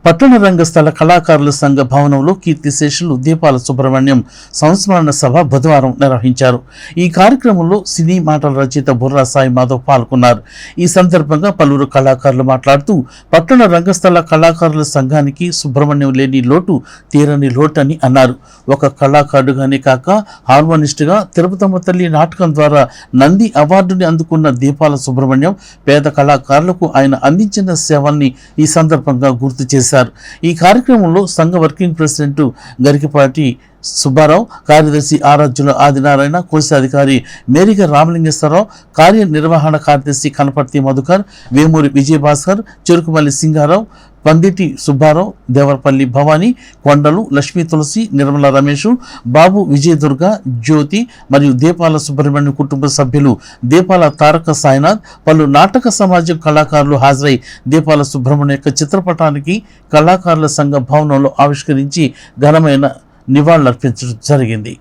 పట్టణ రంగస్థల కళాకారుల సంఘ భవనంలో కీర్తిశేషులు దీపాల సుబ్రహ్మణ్యం సంస్మరణ సభ బుధవారం నిర్వహించారు. ఈ కార్యక్రమంలో సినీ మాటల రచయిత బుర్రా సాయి మాధవ్ పాల్గొన్నారు. ఈ సందర్భంగా పలువురు కళాకారులు మాట్లాడుతూ పట్టణ రంగస్థల కళాకారుల సంఘానికి సుబ్రహ్మణ్యం లేని లోటు తీరని లోటని అన్నారు. ఒక కళాకారుడుగానే కాక హార్మోనిస్టుగా తిరుపతమ్మ తల్లి నాటకం ద్వారా నంది అవార్డుని అందుకున్న దీపాల సుబ్రహ్మణ్యం పేద కళాకారులకు ఆయన అందించిన సేవల్ని ఈ సందర్భంగా గుర్తు చేశారు. ఈ కార్యక్రమంలో సంఘ వర్కింగ్ ప్రెసిడెంట్ గరికపాటి సుబ్బారావు, కార్యదర్శి ఆరాధ్యుల ఆదినారాయణ, కోశాధికారి మేరిగ రామలింగేశ్వరరావు, కార్యనిర్వహణ కార్యదర్శి కనపర్తి మధుకర్, వేమూరి విజయభాస్కర్, చెరుకుమల్లి సింగారావు, పందిటి సుబ్బారావు, దేవరపల్లి భవానీ, కొండలు, లక్ష్మీ తులసి, నిర్మల రమేష్, బాబు విజయదుర్గ, జ్యోతి మరియు దీపాల సుబ్రహ్మణ్యం కుటుంబ సభ్యులు దీపాల తారక సాయినాథ్, పలు నాటక సమాజం కళాకారులు హాజరై దీపాల సుబ్రహ్మణ్యం యొక్క చిత్రపటానికి కళాకారుల సంఘ భవనంలో ఆవిష్కరించి ఘనమైన నివాళులర్పించడం జరిగింది.